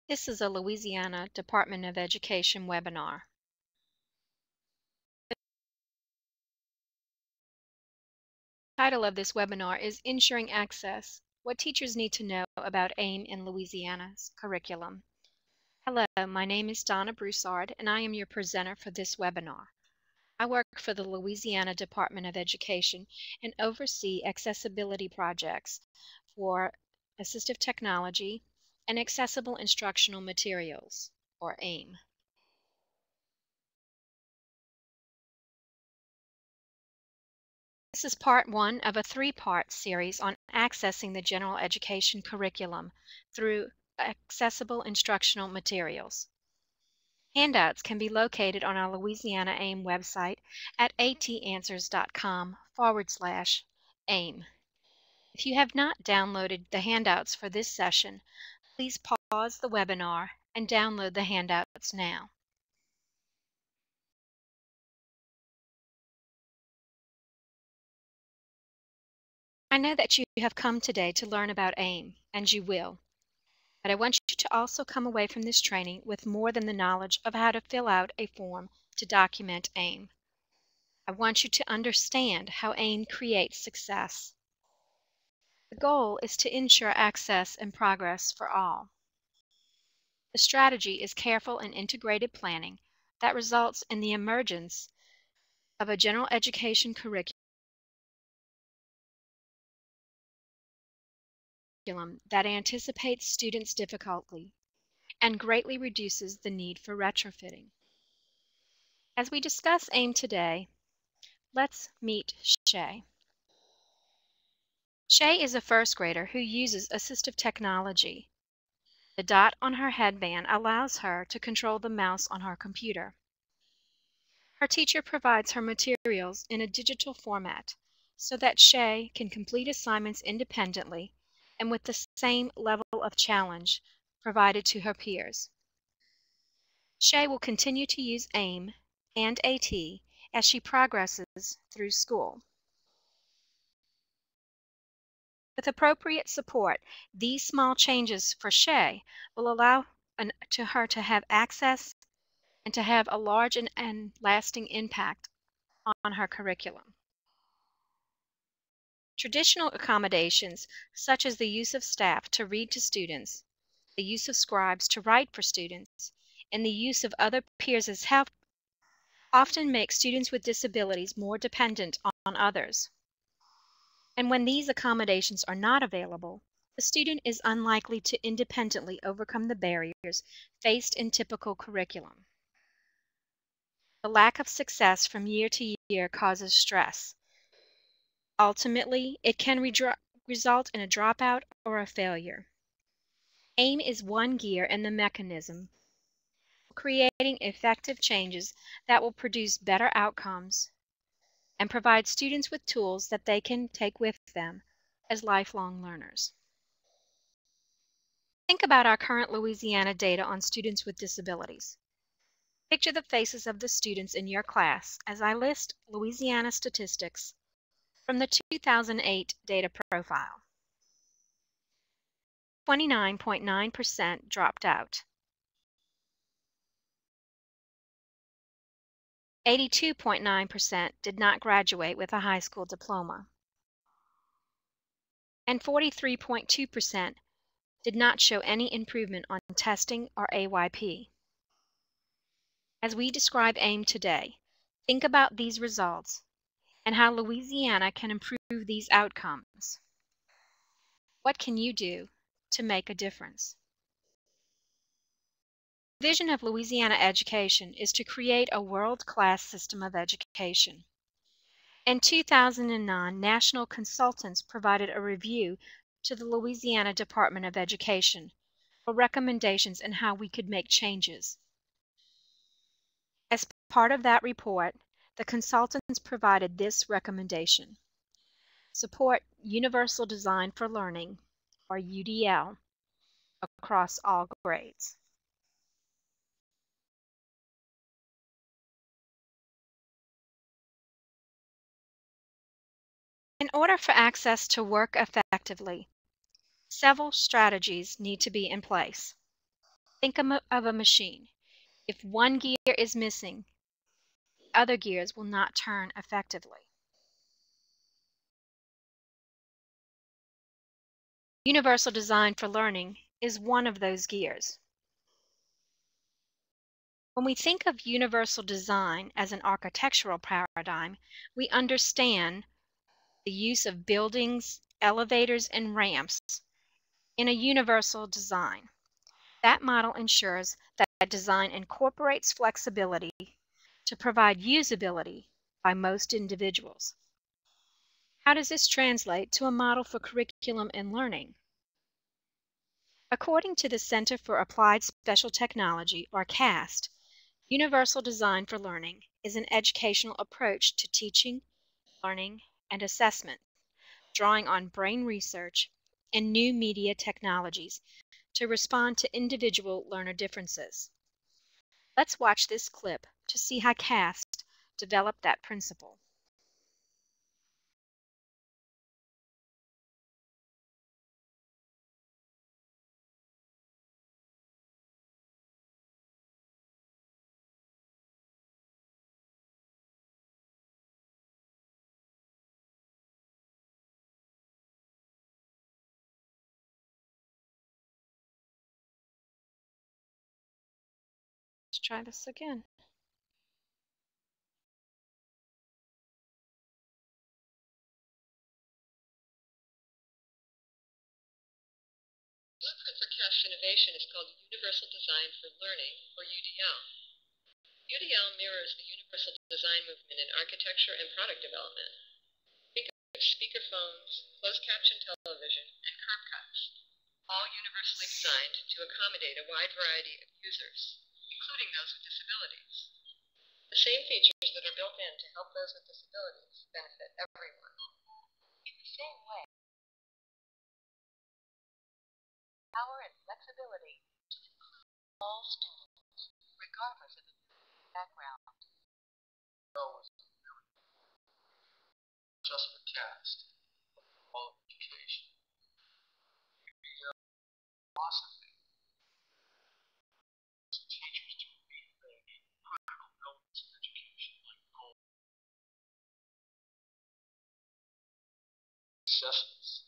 This is a Louisiana Department of Education webinar. The title of this webinar is Ensuring Access: What Teachers Need to Know About AIM in Louisiana's Curriculum. Hello, my name is Donna Broussard, and I am your presenter for this webinar. I work for the Louisiana Department of Education and oversee accessibility projects for assistive technology and accessible instructional materials, or AIM. This is part one of a three-part series on accessing the general education curriculum through accessible instructional materials. Handouts can be located on our Louisiana AIM website at atanswers.com/AIM. If you have not downloaded the handouts for this session, please pause the webinar and download the handouts now. I know that you have come today to learn about AIM, and you will. But I want you to also come away from this training with more than the knowledge of how to fill out a form to document AIM. I want you to understand how AIM creates success. The goal is to ensure access and progress for all. The strategy is careful and integrated planning that results in the emergence of a general education curriculum that anticipates students' difficulty and greatly reduces the need for retrofitting. As we discuss AIM today, let's meet Shay. Shay is a first grader who uses assistive technology. The dot on her headband allows her to control the mouse on her computer. Her teacher provides her materials in a digital format so that Shay can complete assignments independently and with the same level of challenge provided to her peers. Shay will continue to use AIM and AT as she progresses through school. With appropriate support, these small changes for Shay will allow her to have access and to have a large and lasting impact on her curriculum. Traditional accommodations, such as the use of staff to read to students, the use of scribes to write for students, and the use of other peers as help, often make students with disabilities more dependent on others. And when these accommodations are not available, the student is unlikely to independently overcome the barriers faced in typical curriculum. The lack of success from year to year causes stress. Ultimately, it can result in a dropout or a failure. AIM is one gear in the mechanism for creating effective changes that will produce better outcomes and provide students with tools that they can take with them as lifelong learners. Think about our current Louisiana data on students with disabilities. Picture the faces of the students in your class as I list Louisiana statistics from the 2008 data profile. 29.9% dropped out. 82.9% did not graduate with a high school diploma. And 43.2% did not show any improvement on testing or AYP. As we describe AIM today, think about these results and how Louisiana can improve these outcomes. What can you do to make a difference? The vision of Louisiana education is to create a world-class system of education. In 2009, national consultants provided a review to the Louisiana Department of Education for recommendations on how we could make changes. As part of that report, the consultants provided this recommendation: support Universal Design for Learning, or UDL, across all grades. In order for access to work effectively, several strategies need to be in place. Think of a machine. If one gear is missing, the other gears will not turn effectively. Universal design for learning is one of those gears. When we think of universal design as an architectural paradigm, we understand the use of buildings, elevators, and ramps in a universal design. That model ensures that design incorporates flexibility to provide usability by most individuals. How does this translate to a model for curriculum and learning? According to the Center for Applied Special Technology, or CAST, universal design for learning is an educational approach to teaching, learning, and assessment, drawing on brain research and new media technologies to respond to individual learner differences. Let's watch this clip to see how CAST developed that principle. Let's try this again. Blueprint for CAST innovation is called Universal Design for Learning, or UDL. UDL mirrors the universal design movement in architecture and product development. Think of speakerphones, closed caption television, and curb cuts, all universally designed to accommodate a wide variety of users, including those with disabilities. The same features that are built in to help those with disabilities benefit everyone. In the same way, power and flexibility to include all students, regardless of ability background. Just for CAST, all education. Philosophy. Teachers to rethink critical elements of education like goal assessments.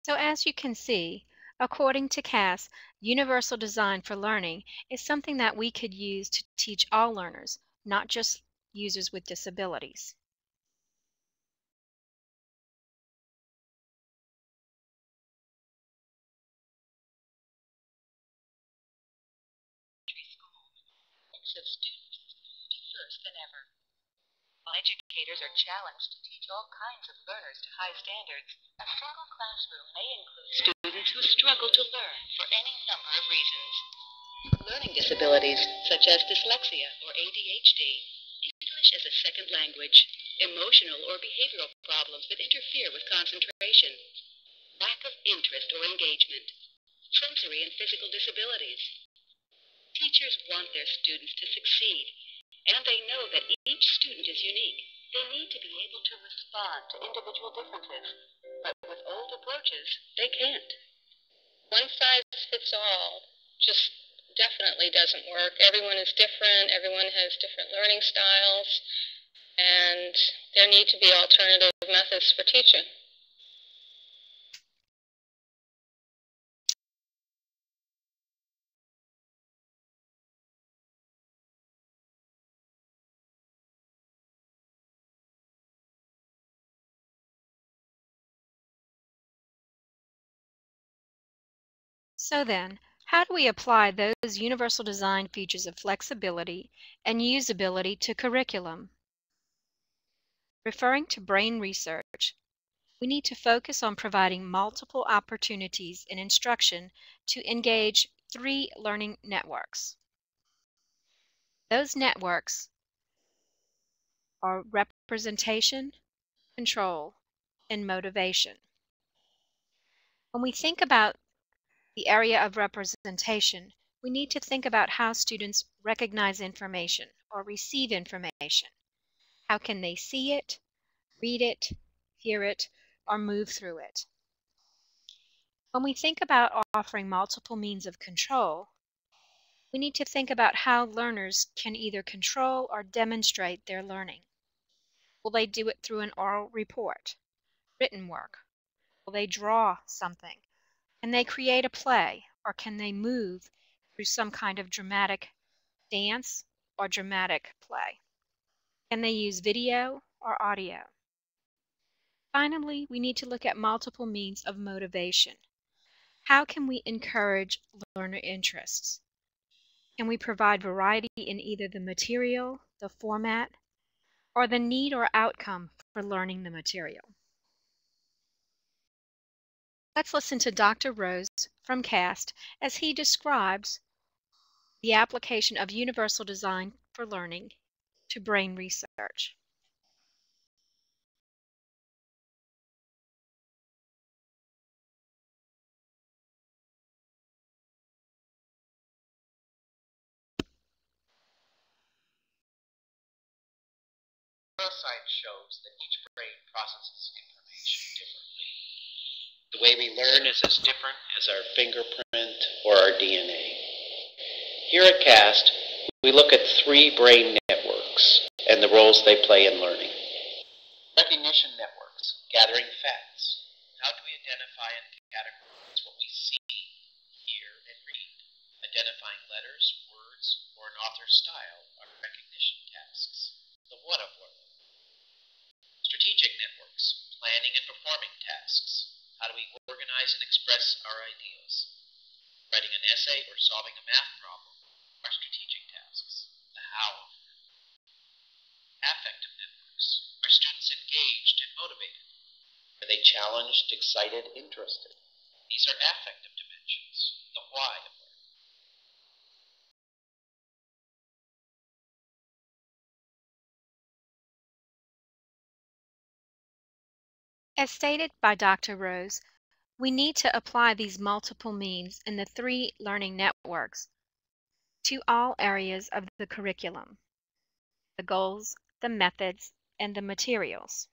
So as you can see, according to CAS, universal design for learning is something that we could use to teach all learners, not just users with disabilities. Of students first than ever. While educators are challenged to teach all kinds of learners to high standards, a single classroom may include students who struggle to learn for any number of reasons. Learning disabilities such as dyslexia or ADHD, English as a second language, emotional or behavioral problems that interfere with concentration, lack of interest or engagement, sensory and physical disabilities. Teachers want their students to succeed, and they know that each student is unique. They need to be able to respond to individual differences, but with old approaches, they can't. One size fits all just definitely doesn't work. Everyone is different, everyone has different learning styles, and there need to be alternative methods for teaching. So then, how do we apply those universal design features of flexibility and usability to curriculum? Referring to brain research, we need to focus on providing multiple opportunities in instruction to engage 3 learning networks. Those networks are representation, control, and motivation. When we think about the area of representation, we need to think about how students recognize information or receive information. How can they see it, read it, hear it, or move through it? When we think about offering multiple means of control, we need to think about how learners can either control or demonstrate their learning. Will they do it through an oral report, written work? Will they draw something? Can they create a play, or can they move through some kind of dramatic dance or dramatic play? Can they use video or audio? Finally, we need to look at multiple means of motivation. How can we encourage learner interests? Can we provide variety in either the material, the format, or the need or outcome for learning the material? Let's listen to Dr. Rose from CAST as he describes the application of universal design for learning to brain research. Neuroscience shows that each brain processes information differently. The way we learn is as different as our fingerprint or our DNA. Here at CAST, we look at 3 brain networks and the roles they play in learning. Recognition networks, gathering facts. How do we identify and categorize what we see, hear, and read? Identifying letters, words, or an author's style are recognition tasks. The what of learning. Strategic networks, planning and performing tasks. How do we organize and express our ideas? Writing an essay or solving a math problem are strategic tasks. The how of learning. Affective networks. Are students engaged and motivated? Are they challenged, excited, interested? These are affective dimensions. The why of learning. As stated by Dr. Rose, we need to apply these multiple means in the 3 learning networks to all areas of the curriculum: the goals, the methods, and the materials.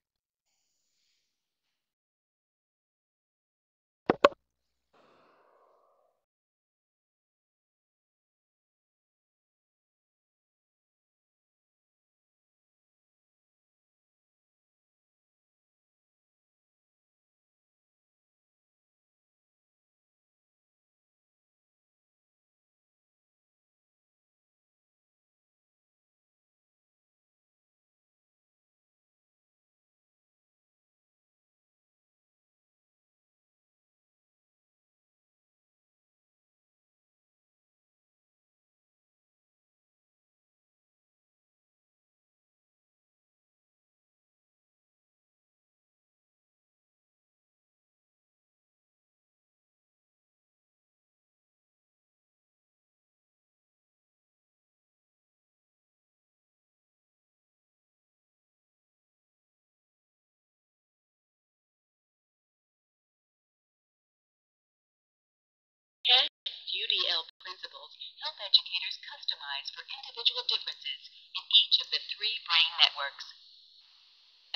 UDL principles help educators customize for individual differences in each of the 3 brain networks.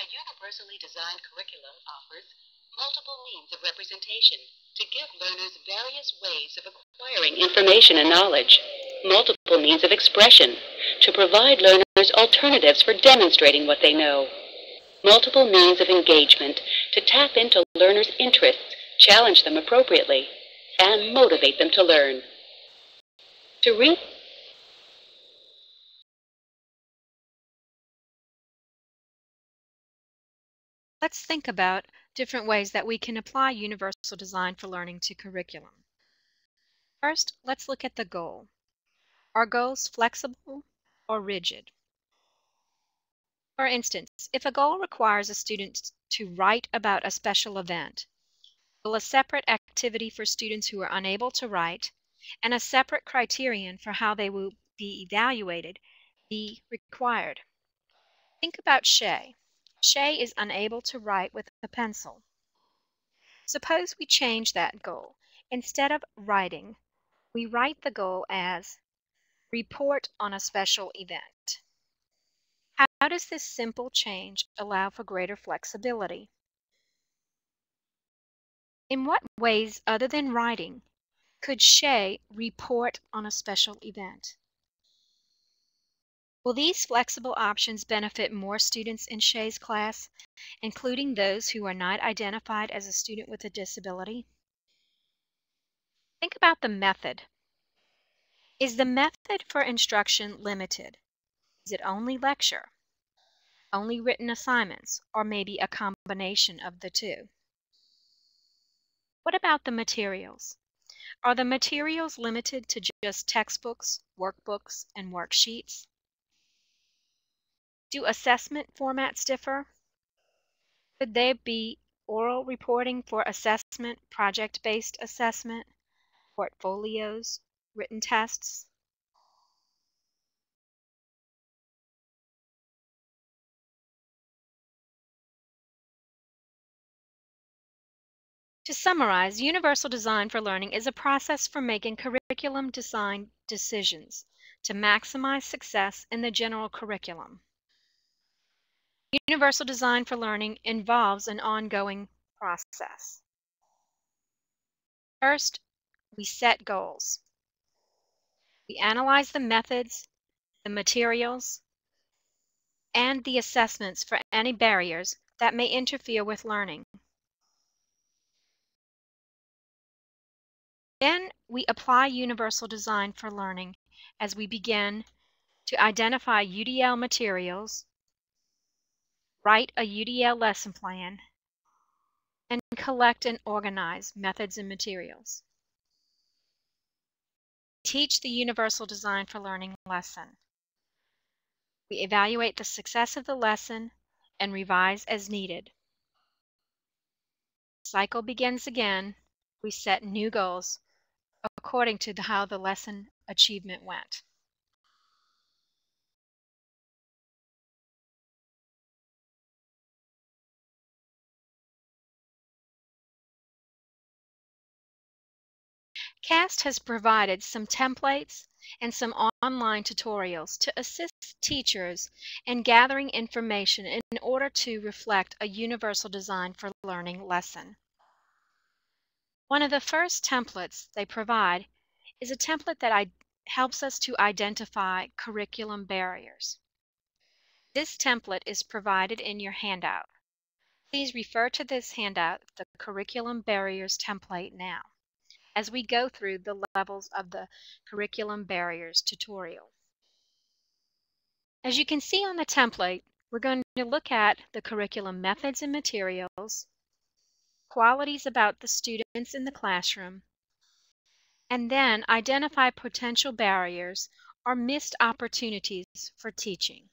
A universally designed curriculum offers multiple means of representation to give learners various ways of acquiring information and knowledge, multiple means of expression to provide learners alternatives for demonstrating what they know, multiple means of engagement to tap into learners' interests, challenge them appropriately, and motivate them to learn. Let's think about different ways that we can apply universal design for learning to curriculum. First, let's look at the goal. Are goals flexible or rigid? For instance, if a goal requires a student to write about a special event, will a separate activity for students who are unable to write and a separate criterion for how they will be evaluated be required? Think about Shay. Shay is unable to write with a pencil. Suppose we change that goal. Instead of writing, we write the goal as report on a special event. How does this simple change allow for greater flexibility? In what ways other than writing could Shay report on a special event? Will these flexible options benefit more students in Shay's class, including those who are not identified as a student with a disability? Think about the method. Is the method for instruction limited? Is it only lecture, only written assignments, or maybe a combination of the two? What about the materials? Are the materials limited to just textbooks, workbooks, and worksheets? Do assessment formats differ? Could there be oral reporting for assessment, project-based assessment, portfolios, written tests? To summarize, universal design for learning is a process for making curriculum design decisions to maximize success in the general curriculum. Universal design for learning involves an ongoing process. First, we set goals. We analyze the methods, the materials, and the assessments for any barriers that may interfere with learning. Then we apply universal design for learning as we begin to identify UDL materials, write a UDL lesson plan, and collect and organize methods and materials. Teach the universal design for learning lesson. We evaluate the success of the lesson and revise as needed. The cycle begins again. We set new goals according to how the lesson achievement went. CAST has provided some templates and some online tutorials to assist teachers in gathering information in order to reflect a universal design for learning lesson. One of the first templates they provide is a template that helps us to identify curriculum barriers. This template is provided in your handout. Please refer to this handout, the Curriculum Barriers template now, as we go through the levels of the Curriculum Barriers tutorial. As you can see on the template, we're going to look at the curriculum methods and materials, qualities about the students in the classroom, and then identify potential barriers or missed opportunities for teaching.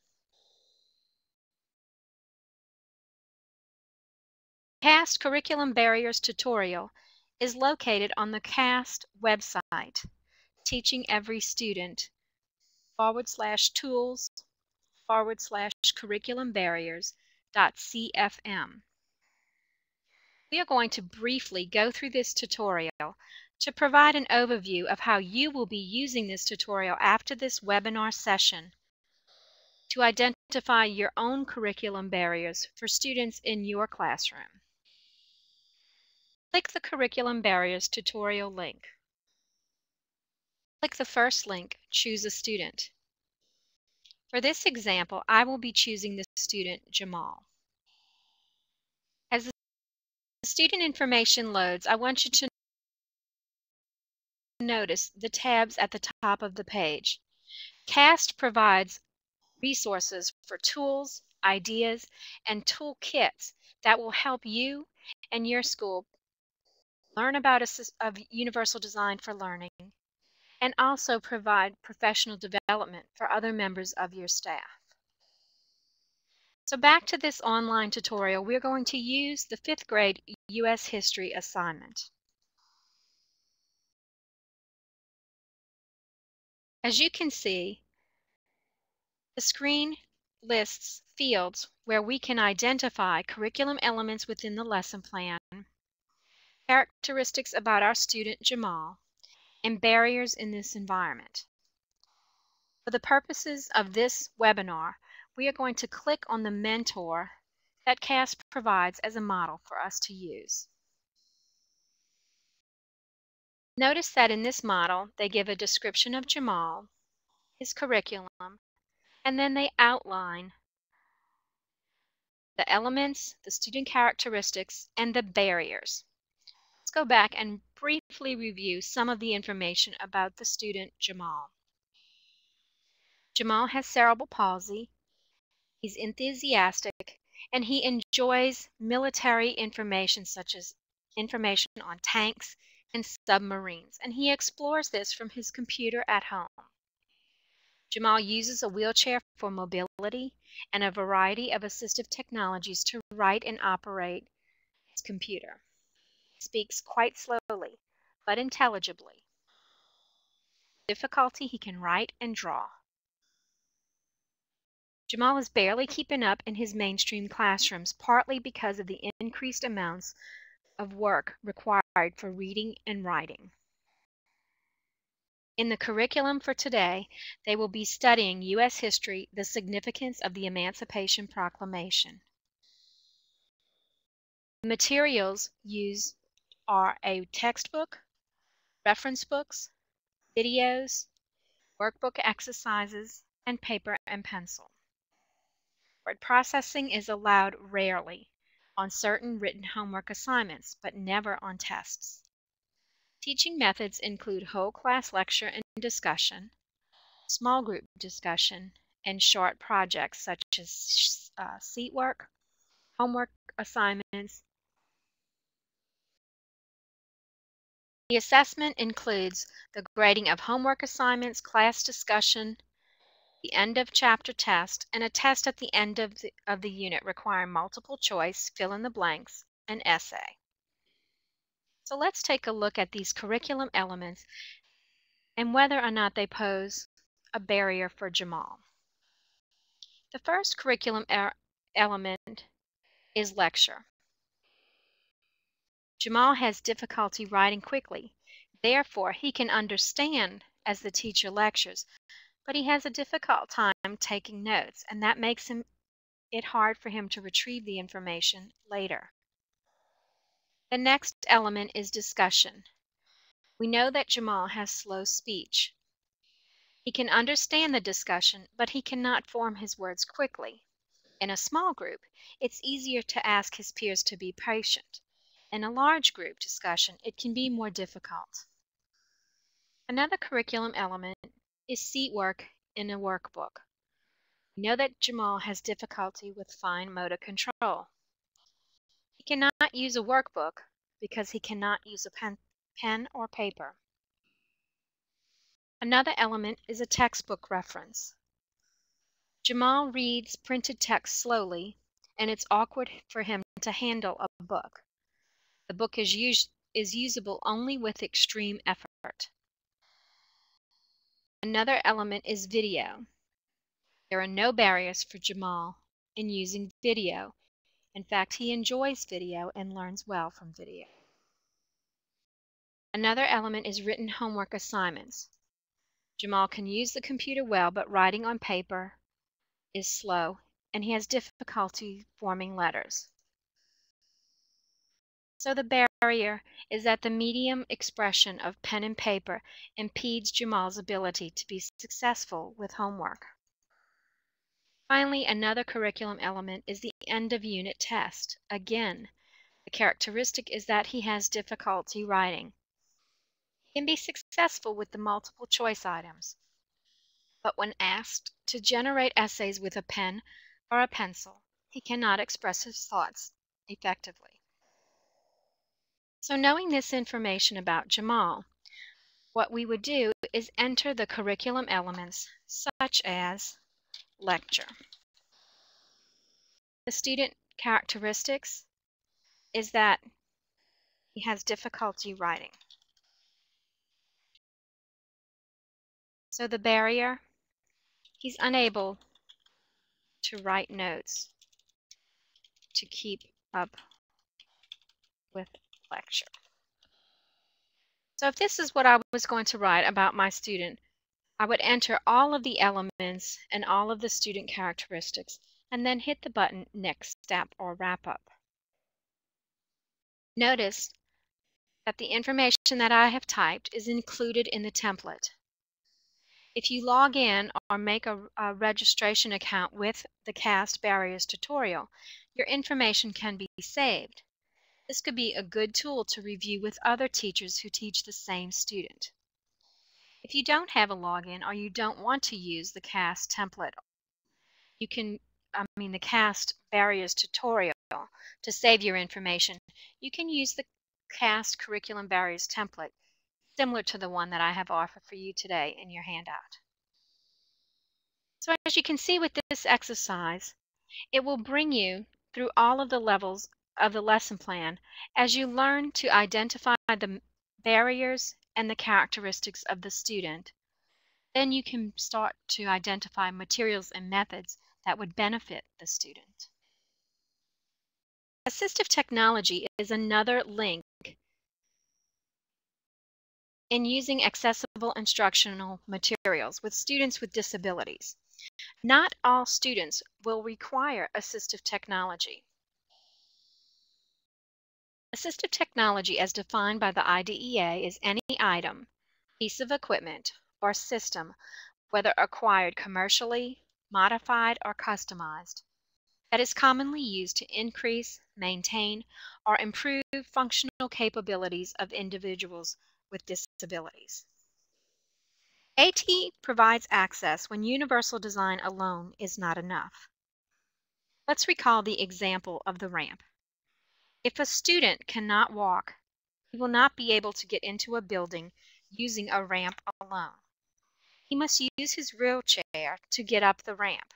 CAST Curriculum Barriers tutorial is located on the CAST website, Teaching Every Student /tools/curriculumbarriers.cfm. We are going to briefly go through this tutorial to provide an overview of how you will be using this tutorial after this webinar session to identify your own curriculum barriers for students in your classroom. Click the Curriculum Barriers tutorial link. Click the first link, Choose a Student. For this example, I will be choosing the student Jamal. As the student information loads, I want you to notice the tabs at the top of the page. CAST provides resources for tools, ideas, and toolkits that will help you and your school learn about universal design for learning and also provide professional development for other members of your staff. So back to this online tutorial, we're going to use the 5th grade U.S. History assignment. As you can see, the screen lists fields where we can identify curriculum elements within the lesson plan, characteristics about our student Jamal, and barriers in this environment. For the purposes of this webinar, we are going to click on the mentor that CAST provides as a model for us to use. Notice that in this model, they give a description of Jamal, his curriculum, and then they outline the elements, the student characteristics, and the barriers. Let's go back and briefly review some of the information about the student Jamal. Jamal has cerebral palsy, he's enthusiastic, and he enjoys military information such as information on tanks and submarines, and he explores this from his computer at home. Jamal uses a wheelchair for mobility and a variety of assistive technologies to write and operate his computer. He speaks quite slowly, but intelligibly. Difficulty, he can write and draw. Jamal is barely keeping up in his mainstream classrooms, partly because of the increased amounts of work required for reading and writing. In the curriculum for today, they will be studying U.S. history, the significance of the Emancipation Proclamation. The materials used are a textbook, reference books, videos, workbook exercises, and paper and pencil. Word processing is allowed rarely on certain written homework assignments, but never on tests. Teaching methods include whole class lecture and discussion, small group discussion, and short projects such as seat work, homework assignments. The assessment includes the grading of homework assignments, class discussion, the end of chapter test, and a test at the end of the unit requiring multiple choice, fill in the blanks, and essay. So let's take a look at these curriculum elements and whether or not they pose a barrier for Jamal. The first curriculum element is lecture. Jamal has difficulty writing quickly. Therefore, he can understand as the teacher lectures, but he has a difficult time taking notes, and that makes it hard for him to retrieve the information later. The next element is discussion. We know that Jamal has slow speech. He can understand the discussion, but he cannot form his words quickly. In a small group, it's easier to ask his peers to be patient. In a large group discussion, it can be more difficult. Another curriculum element is seat work in a workbook. We know that Jamal has difficulty with fine motor control. He cannot use a workbook because he cannot use a pen or paper. Another element is a textbook reference. Jamal reads printed text slowly, and it's awkward for him to handle a book. The book is usable only with extreme effort. Another element is video. There are no barriers for Jamal in using video. In fact, he enjoys video and learns well from video. Another element is written homework assignments. Jamal can use the computer well, but writing on paper is slow, and he has difficulty forming letters. So the barrier is that the medium expression of pen and paper impedes Jamal's ability to be successful with homework. Finally, another curriculum element is the end of unit test. Again, the characteristic is that he has difficulty writing. He can be successful with the multiple choice items, but when asked to generate essays with a pen or a pencil, he cannot express his thoughts effectively. So knowing this information about Jamal, what we would do is enter the curriculum elements such as lecture. The student characteristics is that he has difficulty writing. So the barrier, he's unable to write notes to keep up with lecture. So if this is what I was going to write about my student, I would enter all of the elements and all of the student characteristics and then hit the button Next Step or Wrap Up. Notice that the information that I have typed is included in the template. If you log in or make a registration account with the CAST Barriers tutorial, your information can be saved. This could be a good tool to review with other teachers who teach the same student. If you don't have a login or you don't want to use the CAST template, the CAST Barriers tutorial to save your information, you can use the CAST Curriculum Barriers template, similar to the one that I have offered for you today in your handout. So as you can see with this exercise, it will bring you through all of the levels of the lesson plan as you learn to identify the barriers and the characteristics of the student. Then you can start to identify materials and methods that would benefit the student. Assistive technology is another link in using accessible instructional materials with students with disabilities. Not all students will require assistive technology. Assistive technology, as defined by the IDEA, is any item, piece of equipment, or system, whether acquired commercially, modified, or customized, that is commonly used to increase, maintain, or improve functional capabilities of individuals with disabilities. AT provides access when universal design alone is not enough. Let's recall the example of the ramp. If a student cannot walk, he will not be able to get into a building using a ramp alone. He must use his wheelchair to get up the ramp.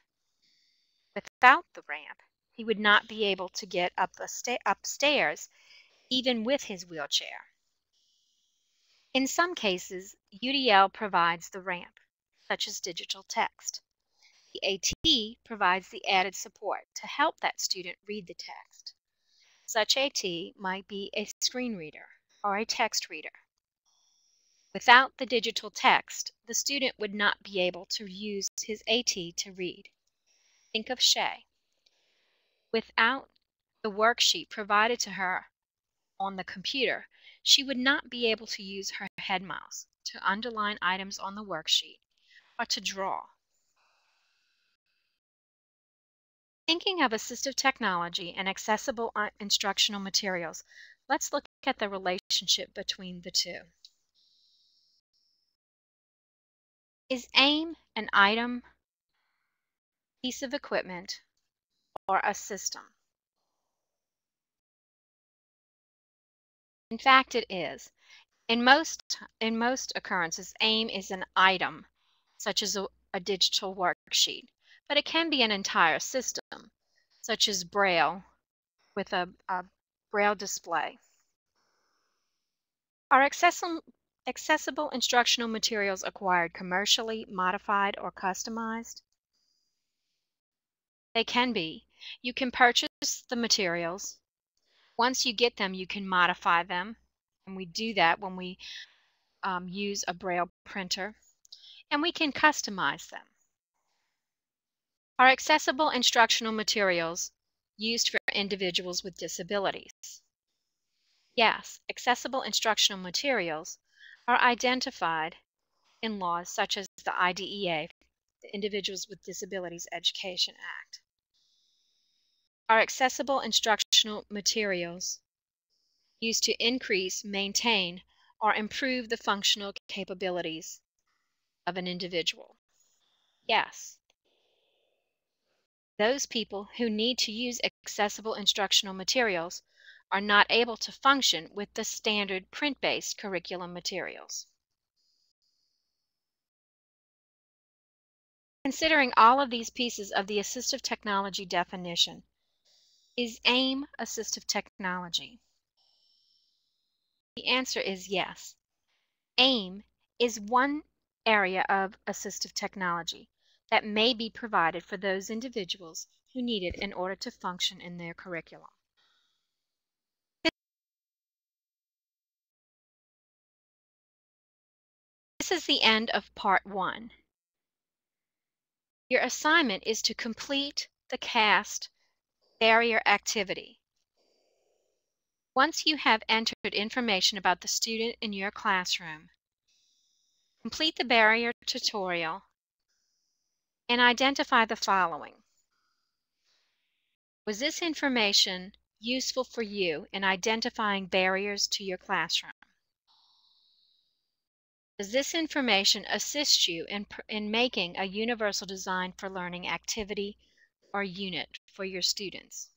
Without the ramp, he would not be able to get upstairs even with his wheelchair. In some cases, UDL provides the ramp, such as digital text. The AT provides the added support to help that student read the text. Such AT might be a screen reader or a text reader. Without the digital text, the student would not be able to use his AT to read. Think of Shay. Without the worksheet provided to her on the computer, she would not be able to use her head mouse to underline items on the worksheet or to draw. Thinking of assistive technology and accessible instructional materials, let's look at the relationship between the two. Is AIM an item, piece of equipment, or a system? In fact, it is. In most occurrences, AIM is an item, such as a digital worksheet, but it can be an entire system, such as Braille with a Braille display. Are accessible instructional materials acquired commercially, modified, or customized? They can be. You can purchase the materials. Once you get them, you can modify them, and we do that when we use a Braille printer, and we can customize them. Are accessible instructional materials used for individuals with disabilities? Yes, accessible instructional materials are identified in laws such as the IDEA, the Individuals with Disabilities Education Act. Are accessible instructional materials used to increase, maintain, or improve the functional capabilities of an individual? Yes. Those people who need to use accessible instructional materials are not able to function with the standard print-based curriculum materials. Considering all of these pieces of the assistive technology definition, is AIM assistive technology? The answer is yes. AIM is one area of assistive technology that may be provided for those individuals who need it in order to function in their curriculum. This is the end of part 1. Your assignment is to complete the CAST barrier activity. Once you have entered information about the student in your classroom, complete the barrier tutorial and identify the following. Was this information useful for you in identifying barriers to your classroom? Does this information assist you in making a universal design for learning activity or unit for your students?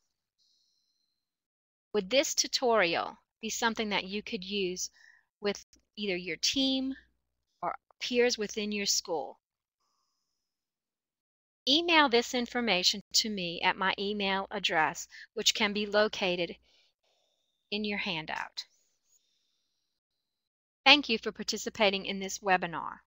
Would this tutorial be something that you could use with either your team or peers within your school? Email this information to me at my email address, which can be located in your handout. Thank you for participating in this webinar.